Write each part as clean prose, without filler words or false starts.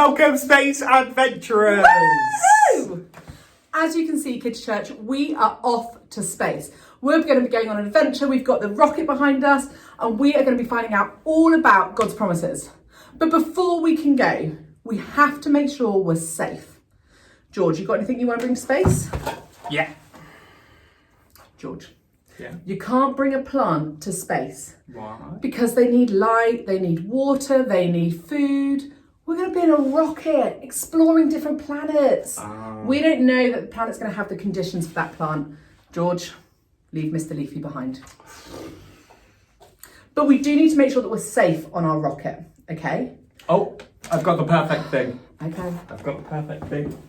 Welcome, space adventurers! Woo! As you can see, Kids Church, we are off to space. We're going to be going on an adventure. We've got the rocket behind us, and we are going to be finding out all about God's promises. But before we can go, we have to make sure we're safe. George, you got anything you want to bring to space? Yeah. George. Yeah. You can't bring a plant to space. Why? Because they need light, they need water, they need food. We're going to be in a rocket exploring different planets. We don't know that the planet's going to have the conditions for that plant. George, leave Mr. Leafy behind. But we do need to make sure that we're safe on our rocket, okay? Oh, I've got the perfect thing. Okay. I've got the perfect thing.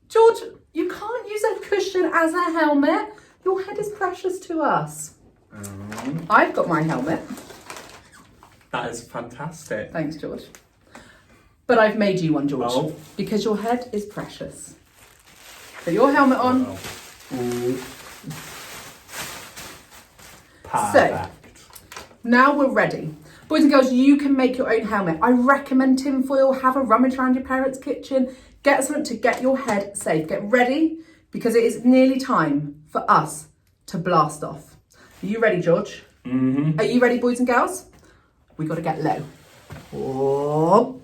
George, you can't use a cushion as a helmet. Your head is precious to us. I've got my helmet. That is fantastic. Thanks, George. But I've made you one, George, Oh. because your head is precious. Put your helmet on. Ooh. Perfect. Now we're ready. Boys and girls, you can make your own helmet. I recommend tinfoil. Have a rummage around your parents' kitchen. Get something to get your head safe. Get ready, because it is nearly time for us to blast off. Are you ready, George? Mm-hmm. Are you ready, boys and girls? We got to get low. Oh.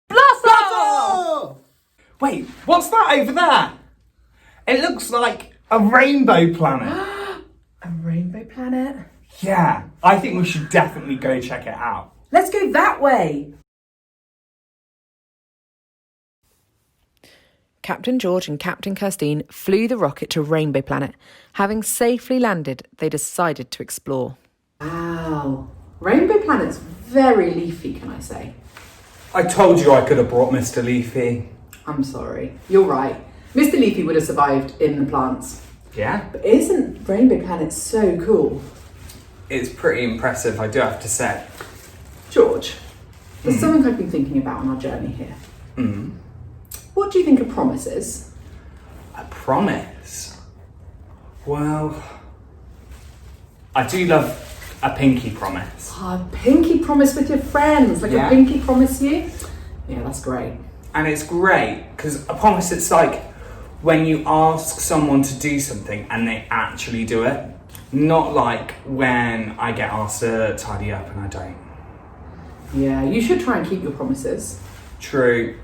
Blast off! Wait, what's that over there? It looks like a rainbow planet. A rainbow planet? Yeah, I think we should definitely go check it out. Let's go that way. Captain George and Captain Kirstine flew the rocket to Rainbow Planet. Having safely landed, they decided to explore. Wow. Rainbow Planet's very leafy, can I say? I told you I could have brought Mr. Leafy. I'm sorry. You're right. Mr. Leafy would have survived in the plants. Yeah? But isn't Rainbow Planet so cool? It's pretty impressive, I do have to say. George, there's something I've been thinking about on our journey here. What do you think a promise is? A promise? Well, I do love a pinky promise. A pinky promise with your friends, like Yeah. a pinky promise you? Yeah, that's great. And it's great, because a promise, it's like when you ask someone to do something and they actually do it. Not like when I get asked to tidy up and I don't. Yeah, you should try and keep your promises. True.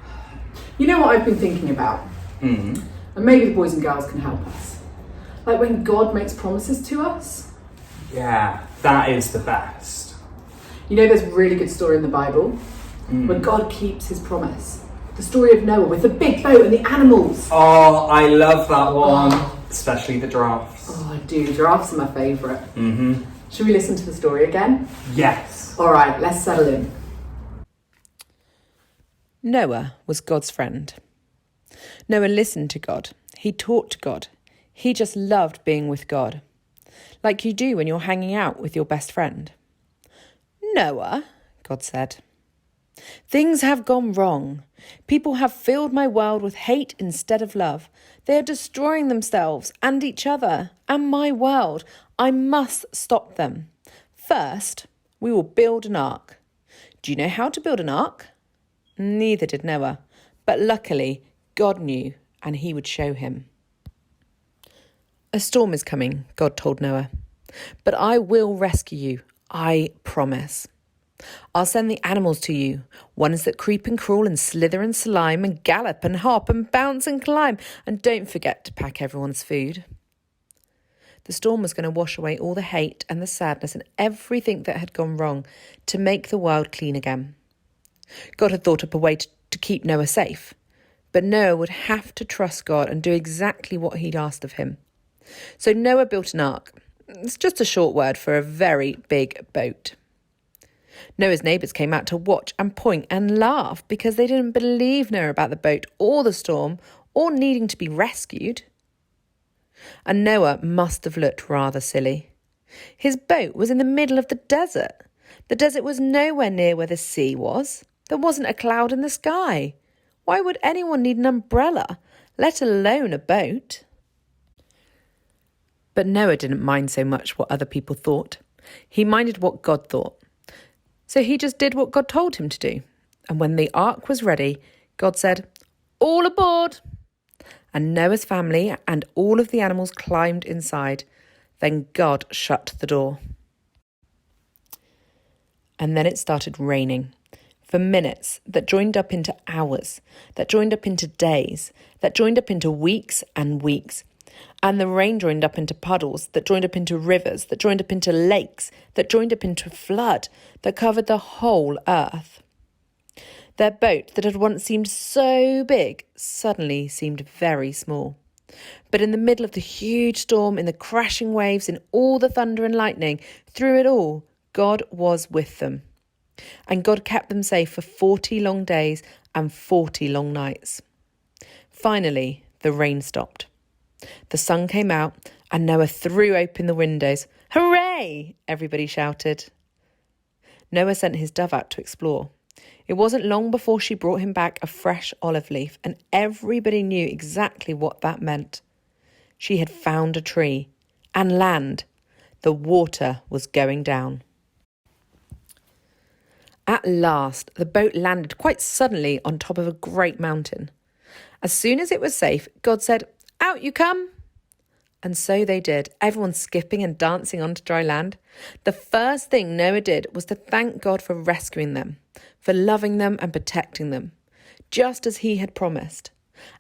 You know what I've been thinking about? And maybe the boys and girls can help us. Like when God makes promises to us. Yeah, that is the best. You know, there's a really good story in the Bible where God keeps his promise. The story of Noah with the big boat and the animals. Oh, I love that one. Especially the giraffes. Oh, I do. Giraffes are my favourite. Should we listen to the story again? Yes. All right, let's settle in. Noah was God's friend. Noah listened to God. He talked to God. He just loved being with God. Like you do when you're hanging out with your best friend. Noah, God said, things have gone wrong. People have filled my world with hate instead of love. They are destroying themselves and each other and my world. I must stop them. First, we will build an ark. Do you know how to build an ark? Neither did Noah, but luckily God knew and he would show him. A storm is coming, God told Noah, but I will rescue you, I promise. I'll send the animals to you, ones that creep and crawl and slither and slime and gallop and hop and bounce and climb, and don't forget to pack everyone's food. The storm was going to wash away all the hate and the sadness and everything that had gone wrong to make the world clean again. God had thought up a way to keep Noah safe, but Noah would have to trust God and do exactly what he'd asked of him. So Noah built an ark. It's just a short word for a very big boat. Noah's neighbours came out to watch and point and laugh because they didn't believe Noah about the boat or the storm or needing to be rescued. And Noah must have looked rather silly. His boat was in the middle of the desert. The desert was nowhere near where the sea was. There wasn't a cloud in the sky. Why would anyone need an umbrella, let alone a boat? But Noah didn't mind so much what other people thought. He minded what God thought. So he just did what God told him to do. And when the ark was ready, God said, "All aboard!" And Noah's family and all of the animals climbed inside. Then God shut the door. And then it started raining. For minutes, that joined up into hours, that joined up into days, that joined up into weeks and weeks. And the rain joined up into puddles, that joined up into rivers, that joined up into lakes, that joined up into flood, that covered the whole earth. Their boat that had once seemed so big suddenly seemed very small. But in the middle of the huge storm, in the crashing waves, in all the thunder and lightning, through it all, God was with them. And God kept them safe for 40 long days and 40 long nights. Finally, the rain stopped. The sun came out and Noah threw open the windows. "Hooray!" everybody shouted. Noah sent his dove out to explore. It wasn't long before she brought him back a fresh olive leaf, and everybody knew exactly what that meant. She had found a tree and land. The water was going down. At last, the boat landed quite suddenly on top of a great mountain. As soon as it was safe, God said, "Out you come!" And so they did, everyone skipping and dancing onto dry land. The first thing Noah did was to thank God for rescuing them, for loving them and protecting them, just as he had promised.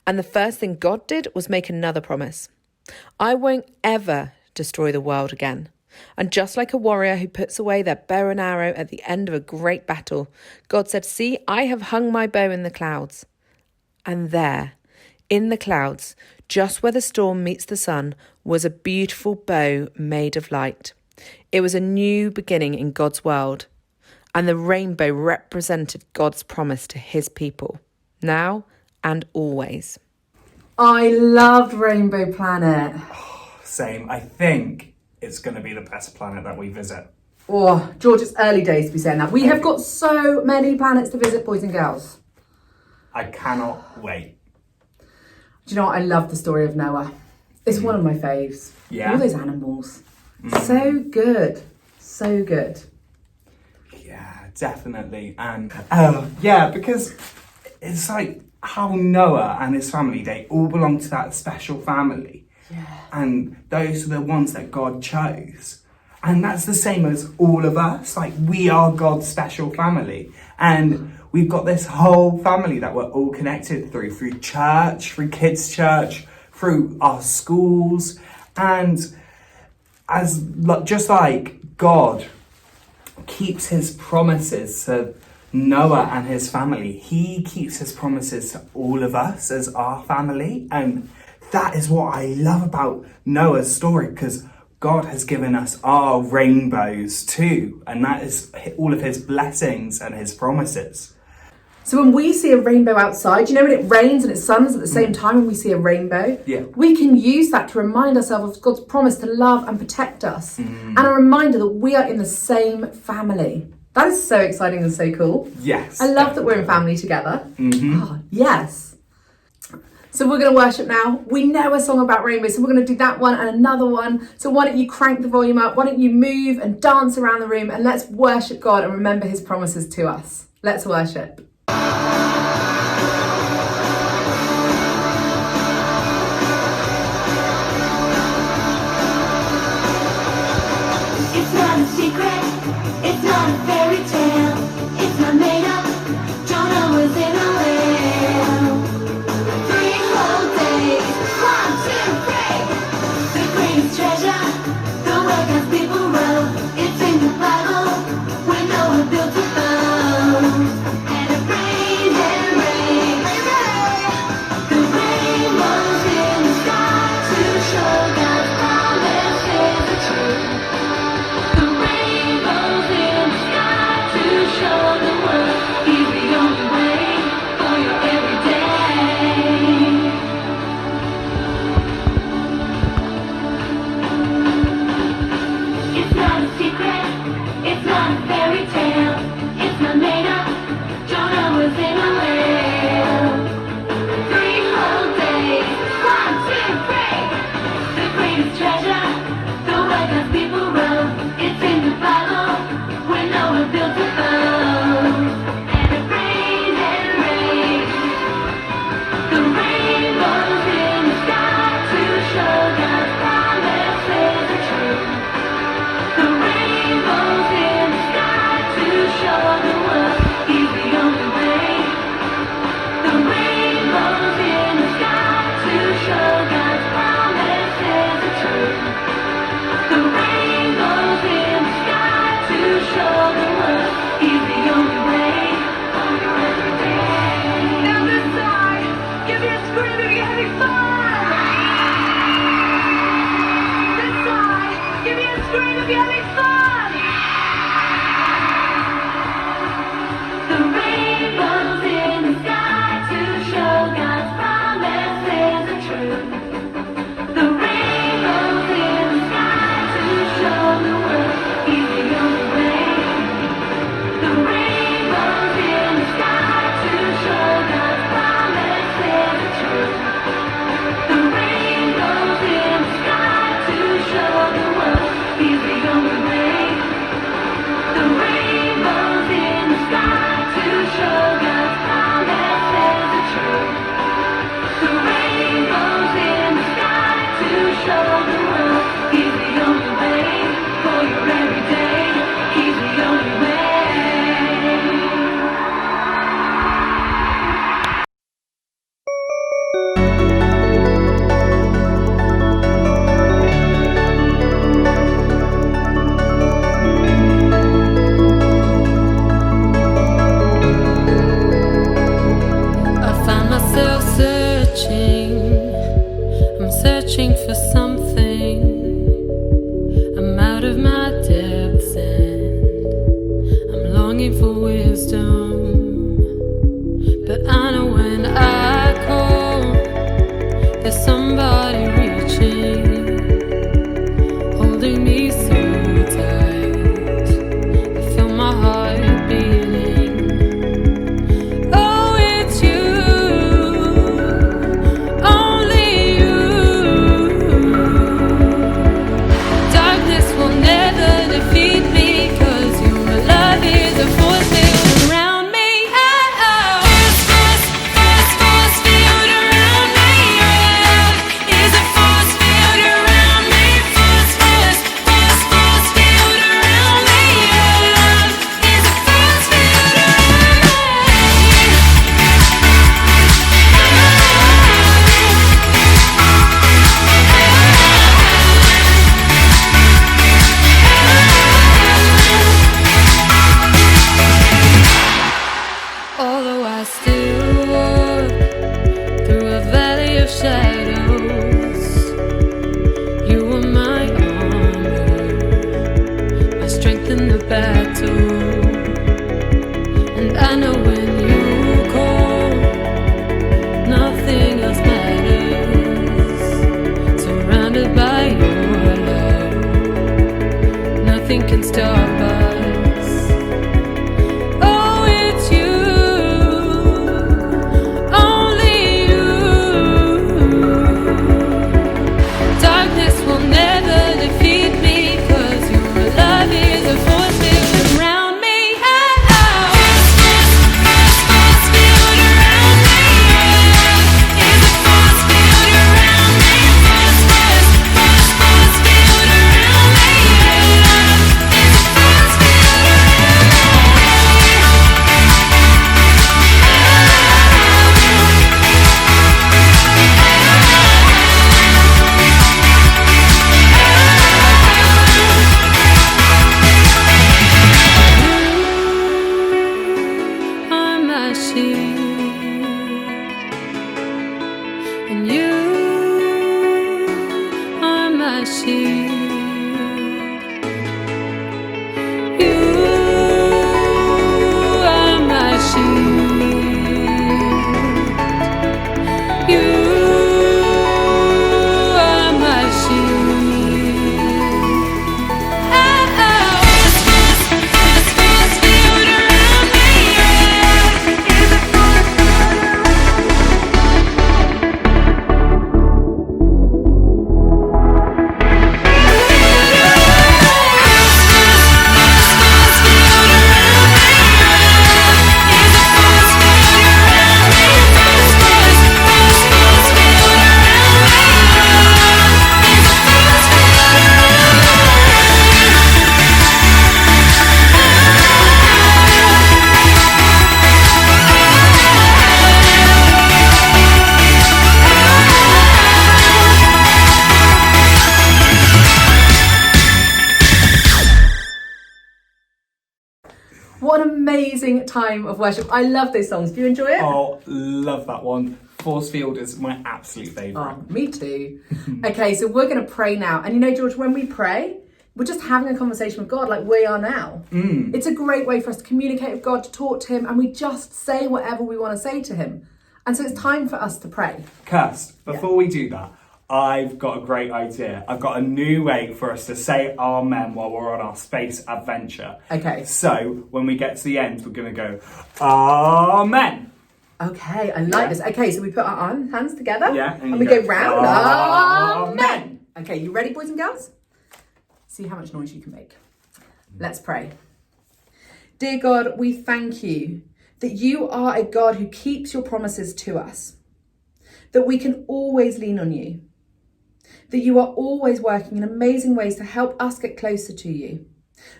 And the first thing God did was make another promise. "I won't ever destroy the world again." And just like a warrior who puts away their bow and arrow at the end of a great battle, God said, "See, I have hung my bow in the clouds." And there, in the clouds, just where the storm meets the sun, was a beautiful bow made of light. It was a new beginning in God's world. And the rainbow represented God's promise to his people, now and always. I loved Rainbow Planet. Same. I think it's going to be the best planet that we visit. Oh, George, it's early days to be saying that. We have got so many planets to visit, boys and girls. I cannot wait. Do you know what? I love the story of Noah. It's one of my faves. Yeah. All those animals. So good. So good. Yeah, definitely. And because it's like how Noah and his family, they all belong to that special family. Yeah. And those are the ones that God chose. And that's the same as all of us. Like, we are God's special family. And we've got this whole family that we're all connected through church, through kids' church, through our schools. And just like God keeps his promises to Noah and his family, he keeps his promises to all of us as our family. And that is what I love about Noah's story, because God has given us our rainbows too. And that is all of his blessings and his promises. So when we see a rainbow outside, you know when it rains and it suns at the same time and we see a rainbow? Yeah. We can use that to remind ourselves of God's promise to love and protect us. And a reminder that we are in the same family. That is so exciting and so cool. Yes. I love that we're in family together. Mm-hmm. Oh, yes. So we're going to worship now. We know a song about rainbows, so we're going to do that one and another one. So why don't you crank the volume up? Why don't you move and dance around the room, and let's worship God and remember his promises to us. Let's worship. It's not a secret, it's not a fairy tale, it's not made up, Jonah was in a whale. 3 whole days, 1, 2, 3, the greatest treasure, the way God's people wrote, it's in the Bible, when Noah built a boat, and it rained. reaching, I'm searching for something. I'm out of my depths and I'm longing for wisdom. But I know when I call, there's somebody reaching, holding me so tight. I feel my heart beating. Oh, it's you, only you. Darkness will never defeat me, 'cause your love is a force field around me. Force field around me. Your love is a force field around me. Force field around me. Your love is a force field around Although I still walk through a valley of shadows, you are my armor, my strength in the battle. And I know when you call, nothing else matters. Surrounded by your love, nothing can stop us. Oh, it's you, only you. Darkness will never defeat me, 'cause your love is a force field around me. Force field around me. Your love is a force field around me. Force field around me. Your love is a force field around me. Are my shield, and you are my shield. You are my shield. You are my shield. Force field around me. Is a force What an amazing time of worship. I love those songs. Do you enjoy it? Oh, love that one. Force field is my absolute favourite. Oh, me too. Okay, so we're going to pray now. And you know, George, when we pray, we're just having a conversation with God like we are now. It's a great way for us to communicate with God, to talk to him, and we just say whatever we want to say to him. And so it's time for us to pray. Kirst, before we do that, I've got a great idea. I've got a new way for us to say amen while we're on our space adventure. Okay. So when we get to the end, we're going to go, amen. Okay, I like this. Okay, so we put our hands together. Yeah, And and we you go go, round. Amen. Amen. Okay, you ready, boys and girls? See how much noise you can make. Let's pray. Dear God, we thank you that you are a God who keeps your promises to us, that we can always lean on you, that you are always working in amazing ways to help us get closer to you.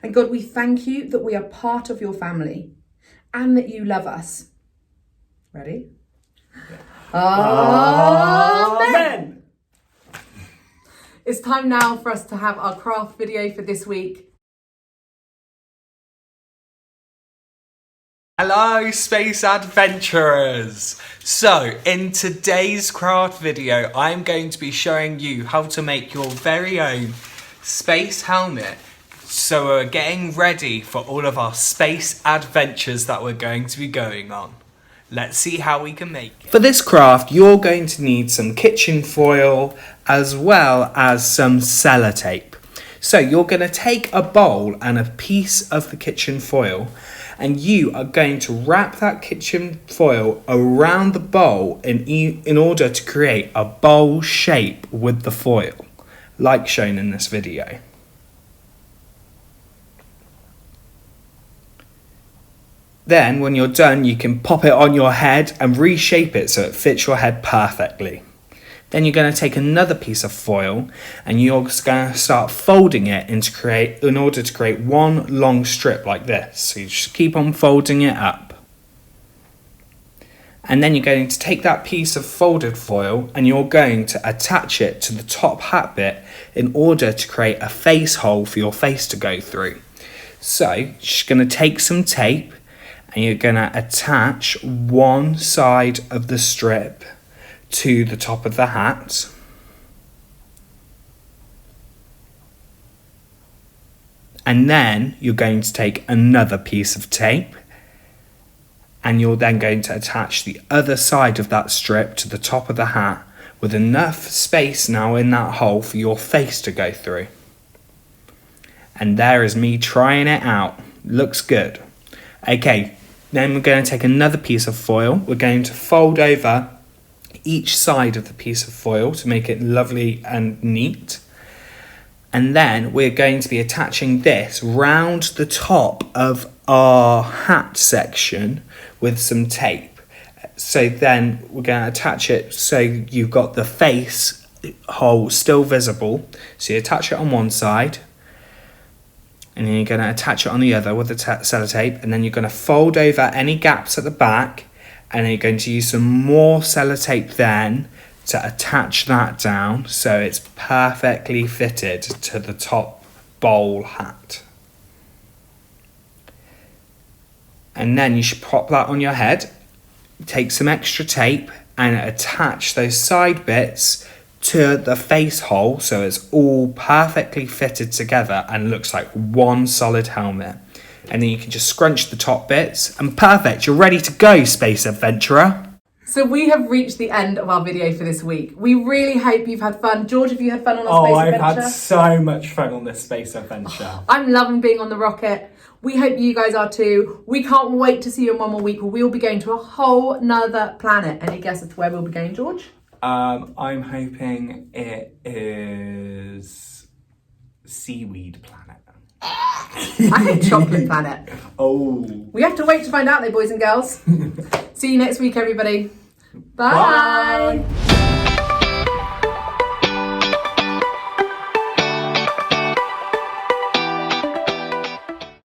And God, we thank you that we are part of your family and that you love us. Ready? Amen. It's time now for us to have our craft video for this week. Hello, space adventurers! So, in today's craft video, I'm going to be showing you how to make your very own space helmet. So we're getting ready for all of our space adventures that we're going to be going on. Let's see how we can make it. For this craft, you're going to need some kitchen foil as well as some sellotape. So you're going to take a bowl and a piece of the kitchen foil, and you are going to wrap that kitchen foil around the bowl in order to create a bowl shape with the foil, like shown in this video. Then, when you're done, you can pop it on your head and reshape it so it fits your head perfectly. Then you're going to take another piece of foil and you're going to start folding it in order to create one long strip like this. So you just keep on folding it up. And then you're going to take that piece of folded foil and you're going to attach it to the top hat bit in order to create a face hole for your face to go through. So you're just going to take some tape and you're going to attach one side of the strip to the top of the hat. And then you're going to take another piece of tape and you're then going to attach the other side of that strip to the top of the hat with enough space now in that hole for your face to go through. And there is me trying it out. Looks good. Okay, then we're going to take another piece of foil. We're going to fold over each side of the piece of foil to make it lovely and neat. And then we're going to be attaching this round the top of our hat section with some tape. So then we're going to attach it so you've got the face hole still visible. So you attach it on one side and then you're going to attach it on the other with the sellotape, and then you're going to fold over any gaps at the back, and then you're going to use some more sellotape then to attach that down so it's perfectly fitted to the top bowl hat. And then you should pop that on your head, take some extra tape and attach those side bits to the face hole so it's all perfectly fitted together and looks like one solid helmet. And then you can just scrunch the top bits and perfect, you're ready to go, space adventurer. So we have reached the end of our video for this week. We really hope you've had fun. George, have you had fun on our space adventure? I've had so much fun on this space adventure. I'm loving being on the rocket. We hope you guys are too. We can't wait to see you in one more week where we'll be going to a whole nother planet. Any guess as to where we'll be going, George? I'm hoping it is Seaweed Planet. I think Chocolate Planet. Oh. We have to wait to find out though, boys and girls. See you next week, everybody. Bye.